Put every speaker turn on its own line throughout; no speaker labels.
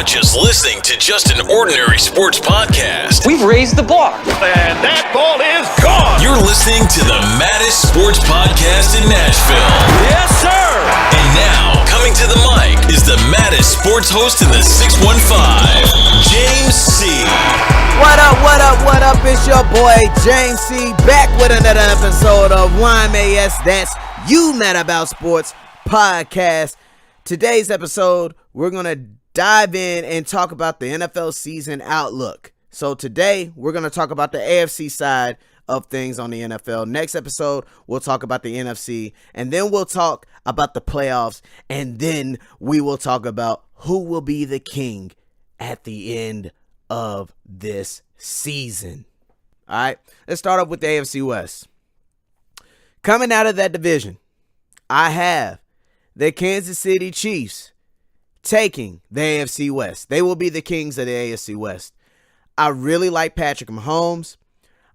not just listening to just an ordinary sports podcast.
We've raised the bar.
And that ball is gone.
You're listening to the maddest sports podcast in Nashville.
Yes, sir.
And now, coming to the mic is the maddest sports host in the 615, James C.
What up, what up, what up? It's your boy, James C. Back with another episode of YMAS. That's You Mad About Sports podcast. Today's episode, we're going to dive in and talk about the NFL season outlook. So today, we're going to talk about the AFC side of things on the NFL. Next episode, we'll talk about the NFC, and then we'll talk about the playoffs, and then we will talk about who will be the king at the end of this season. All right, let's start off with the AFC West. Coming out of that division, I have the Kansas City Chiefs taking the AFC West. They will be the kings of the AFC West. I really like Patrick Mahomes.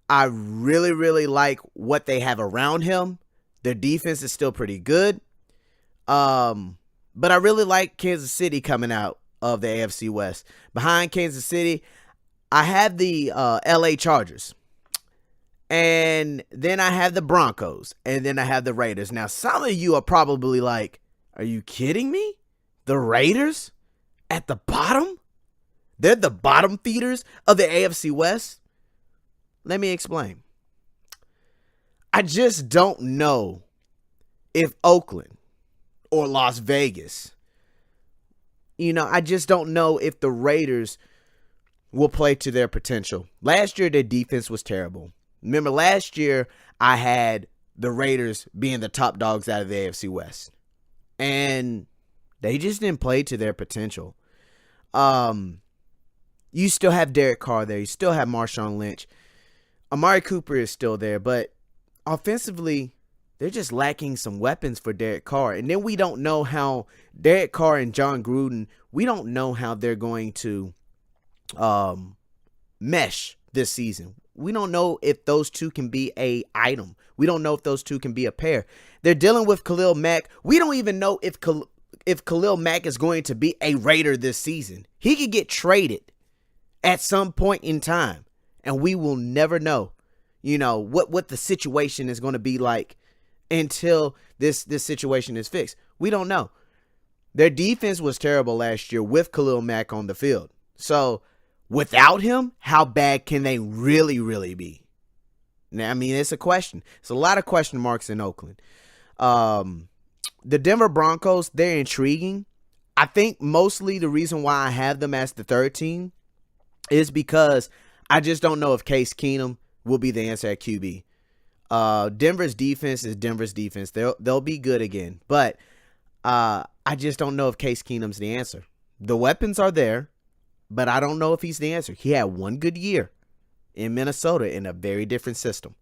I really like what they have around him. Their defense is still pretty good. But I really like Kansas City coming out of the AFC West. Behind Kansas City, I have the LA Chargers. And then I have the Broncos. And then I have the Raiders. Now, some of you are probably like, are you kidding me? The Raiders at the bottom? They're the bottom feeders of the AFC West? Let me explain. I just don't know if Oakland or Las Vegas, I just don't know if the Raiders will play to their potential. Last year, their defense was terrible. Remember, last year, I had the Raiders being the top dogs out of the AFC West. And they just didn't play to their potential. You still have Derek Carr there. You still have Marshawn Lynch. Amari Cooper is still there. But offensively, they're just lacking some weapons for Derek Carr. And then we don't know how Derek Carr and John Gruden, we don't know how they're going to mesh this season. We don't know if those two can be a item. We don't know if those two can be a pair. They're dealing with Khalil Mack. We don't even know if Khalil Mack is going to be a Raider this season. He could get traded at some point in time, and we will never know, what the situation is going to be like until this situation is fixed. We don't know. Their defense was terrible last year with Khalil Mack on the field. So without him, how bad can they really be? Now, it's a question. It's a lot of question marks in Oakland. The Denver Broncos, they're intriguing. I think mostly the reason why I have them as the third team is because I just don't know if Case Keenum will be the answer at QB. Denver's defense is Denver's defense. They'll be good again. But I just don't know if Case Keenum's the answer. The weapons are there, but I don't know if he's the answer. He had one good year in Minnesota in a very different system.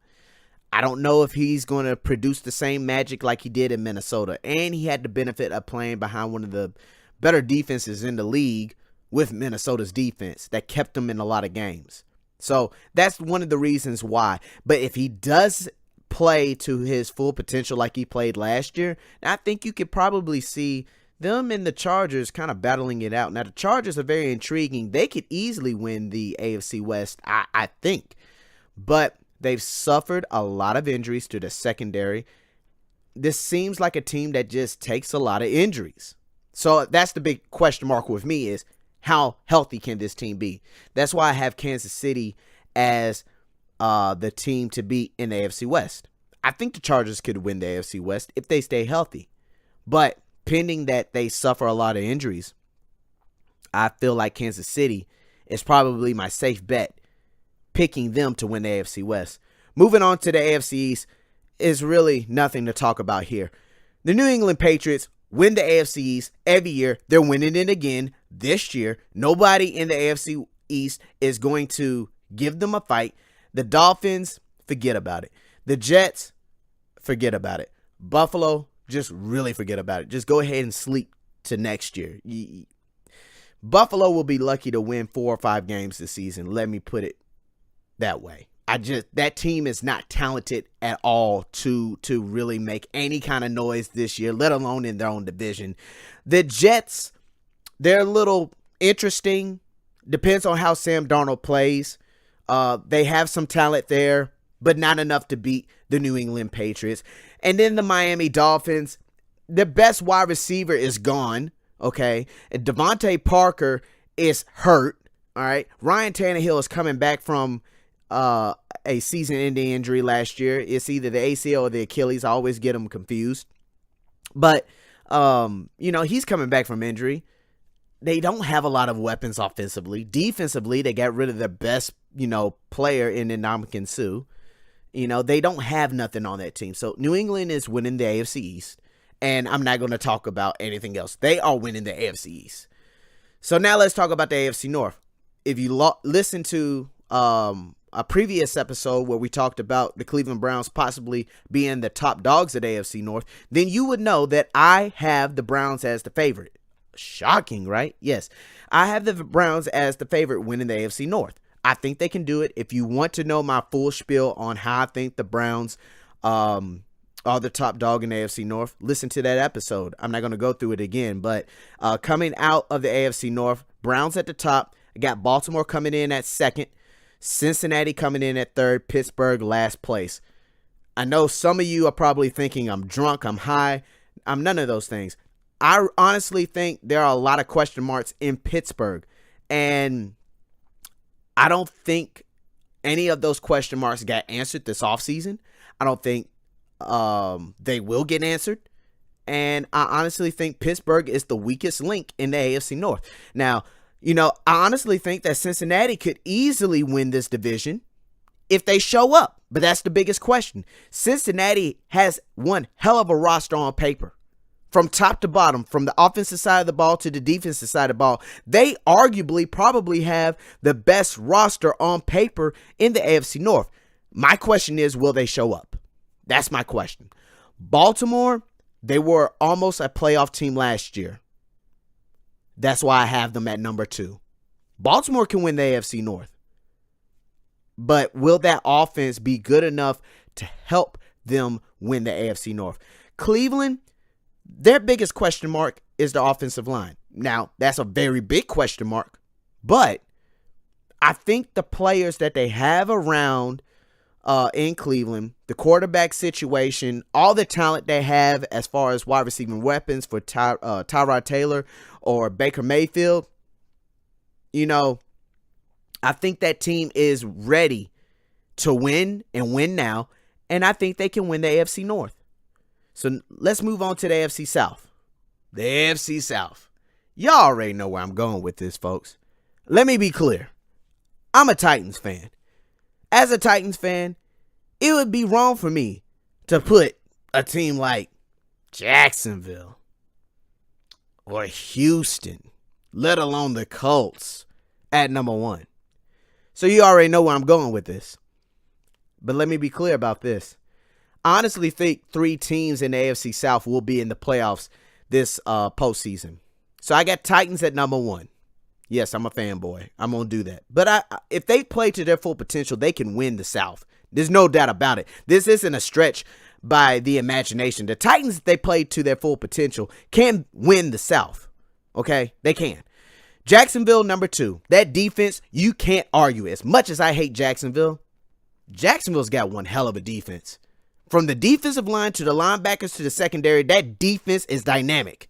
I don't know if he's going to produce the same magic like he did in Minnesota. And he had the benefit of playing behind one of the better defenses in the league with Minnesota's defense that kept him in a lot of games. So that's one of the reasons why. But if he does play to his full potential like he played last year, I think you could probably see them and the Chargers kind of battling it out. Now, the Chargers are very intriguing. They could easily win the AFC West, I think. But they've suffered a lot of injuries to the secondary. This seems like a team that just takes a lot of injuries. So that's the big question mark with me is how healthy can this team be? That's why I have Kansas City as the team to beat in the AFC West. I think the Chargers could win the AFC West if they stay healthy. But pending that they suffer a lot of injuries, I feel like Kansas City is probably my safe bet, picking them to win the AFC West. Moving on to the AFC East is really nothing to talk about here. The New England Patriots win the AFC East every year. They're winning it again this year. Nobody in the AFC East is going to give them a fight. The Dolphins, forget about it. The Jets, forget about it. Buffalo, just really forget about it. Just go ahead and sleep to next year. Buffalo will be lucky to win 4 or 5 games this season. Let me put it that way. That team is not talented at all to really make any kind of noise this year, let alone in their own division. The Jets, they're a little interesting. Depends on how Sam Darnold plays. They have some talent there, but not enough to beat the New England Patriots. And then the Miami Dolphins, their best wide receiver is gone, okay? And Devontae Parker is hurt, all right? Ryan Tannehill is coming back from a season-ending injury last year. It's either the ACL or the Achilles. I always get them confused. But, he's coming back from injury. They don't have a lot of weapons offensively. Defensively, they got rid of their best, player in Ndamukong Suh. They don't have nothing on that team. So New England is winning the AFC East. And I'm not going to talk about anything else. They are winning the AFC East. So now let's talk about the AFC North. If you listen to a previous episode where we talked about the Cleveland Browns possibly being the top dogs at AFC North, then you would know that I have the Browns as the favorite. Shocking, right? Yes. I have the Browns as the favorite winning the AFC North. I think they can do it. If you want to know my full spiel on how I think the Browns are the top dog in the AFC North, listen to that episode. I'm not going to go through it again, but coming out of the AFC North, Browns at the top. I got Baltimore coming in at second, Cincinnati coming in at third, Pittsburgh last place. I know some of you are probably thinking I'm drunk, I'm high. I'm none of those things. I honestly think there are a lot of question marks in Pittsburgh, and I don't think any of those question marks got answered this offseason. I don't think they will get answered, and I honestly think Pittsburgh is the weakest link in the AFC North. Now, I honestly think that Cincinnati could easily win this division if they show up, but that's the biggest question. Cincinnati has one hell of a roster on paper. From top to bottom, from the offensive side of the ball to the defensive side of the ball, they arguably probably have the best roster on paper in the AFC North. My question is, will they show up? That's my question. Baltimore, they were almost a playoff team last year. That's why I have them at number 2. Baltimore can win the AFC North. But will that offense be good enough to help them win the AFC North? Cleveland, their biggest question mark is the offensive line. Now, that's a very big question mark, but I think the players that they have around in Cleveland, the quarterback situation, all the talent they have as far as wide receiving weapons for Tyrod Taylor or Baker Mayfield, I think that team is ready to win and win now, and I think they can win the AFC North. So let's move on to the AFC South. The AFC South. Y'all already know where I'm going with this, folks. Let me be clear. I'm a Titans fan. As a Titans fan, it would be wrong for me to put a team like Jacksonville or Houston, let alone the Colts, at number 1. So you already know where I'm going with this. But let me be clear about this. I honestly think 3 teams in the AFC South will be in the playoffs this postseason. So I got Titans at number 1. Yes, I'm a fanboy. I'm going to do that. But if they play to their full potential, they can win the South. There's no doubt about it. This isn't a stretch by the imagination. The Titans, if they play to their full potential, can win the South. Okay? They can. Jacksonville, number 2. That defense, you can't argue. As much as I hate Jacksonville's got one hell of a defense. From the defensive line to the linebackers to the secondary, that defense is dynamic.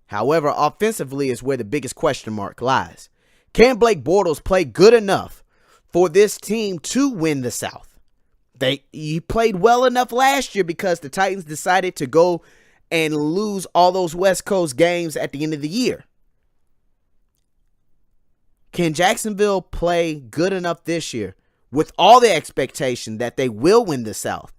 However, offensively is where the biggest question mark lies. Can Blake Bortles play good enough for this team to win the South? He played well enough last year because the Titans decided to go and lose all those West Coast games at the end of the year. Can Jacksonville play good enough this year with all the expectation that they will win the South?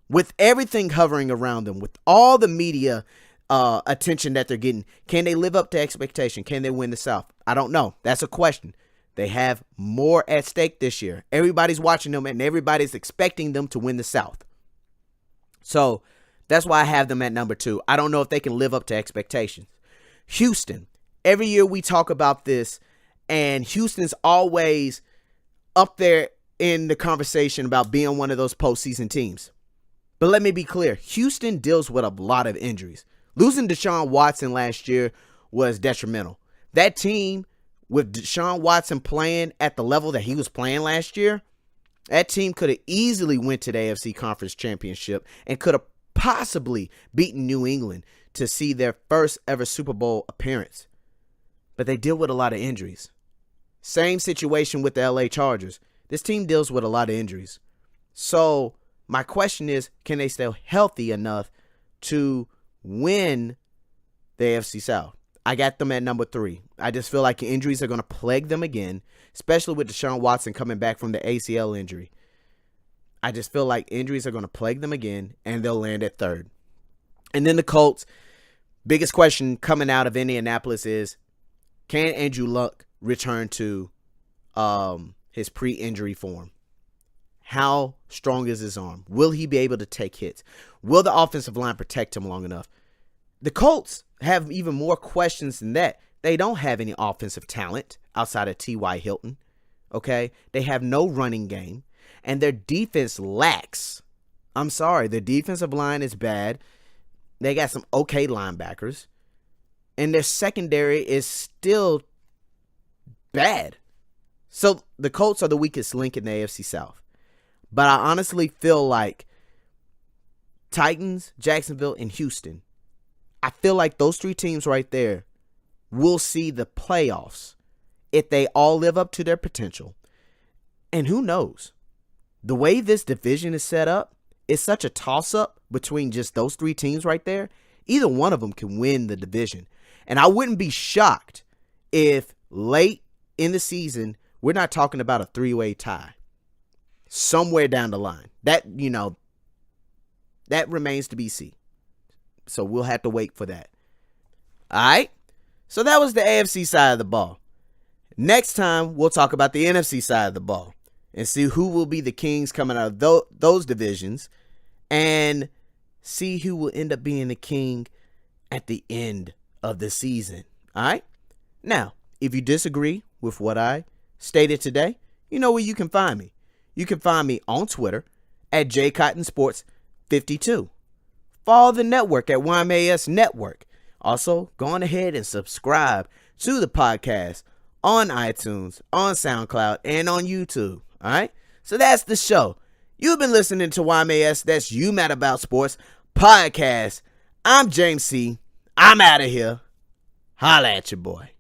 With everything hovering around them, with all the media attention that they're getting, can they live up to expectation? Can they win the South? I don't know. That's a question. They have more at stake this year. Everybody's watching them, and everybody's expecting them to win the South. So that's why I have them at number 2. I don't know if they can live up to expectations. Houston. Every year we talk about this, and Houston's always up there in the conversation about being one of those postseason teams. But let me be clear. Houston deals with a lot of injuries. Losing Deshaun Watson last year was detrimental. That team with Deshaun Watson playing at the level that he was playing last year, that team could have easily went to the AFC Conference Championship and could have possibly beaten New England to see their first ever Super Bowl appearance. But they deal with a lot of injuries. Same situation with the LA Chargers. This team deals with a lot of injuries. So my question is, can they stay healthy enough to win the AFC South? I got them at number 3. I just feel like injuries are going to plague them again, especially with Deshaun Watson coming back from the ACL injury. I just feel like injuries are going to plague them again, and they'll land at 3rd. And then the Colts, biggest question coming out of Indianapolis is, can Andrew Luck return to his pre-injury form? How strong is his arm? Will he be able to take hits? Will the offensive line protect him long enough? The Colts have even more questions than that. They don't have any offensive talent outside of T.Y. Hilton. Okay? They have no running game. And their defense lacks. I'm sorry. Their defensive line is bad. They got some okay linebackers. And their secondary is still bad. So the Colts are the weakest link in the AFC South. But I honestly feel like Titans, Jacksonville, and Houston, I feel like those 3 teams right there will see the playoffs if they all live up to their potential. And who knows? The way this division is set up, it's such a toss-up between just those 3 teams right there. Either one of them can win the division. And I wouldn't be shocked if late in the season, we're not talking about a 3-way tie somewhere down the line. That remains to be seen. So we'll have to wait for that. All right. So that was the AFC side of the ball. Next time, we'll talk about the NFC side of the ball and see who will be the kings coming out of those divisions and see who will end up being the king at the end of the season. All right. Now, if you disagree with what I stated today, you know where you can find me. You can find me on Twitter at jcottonsports52. Follow the network at YMAS Network. Also, go on ahead and subscribe to the podcast on iTunes, on SoundCloud, and on YouTube. All right? So that's the show. You've been listening to YMAS, that's You Mad About Sports podcast. I'm James C. I'm out of here. Holla at your boy.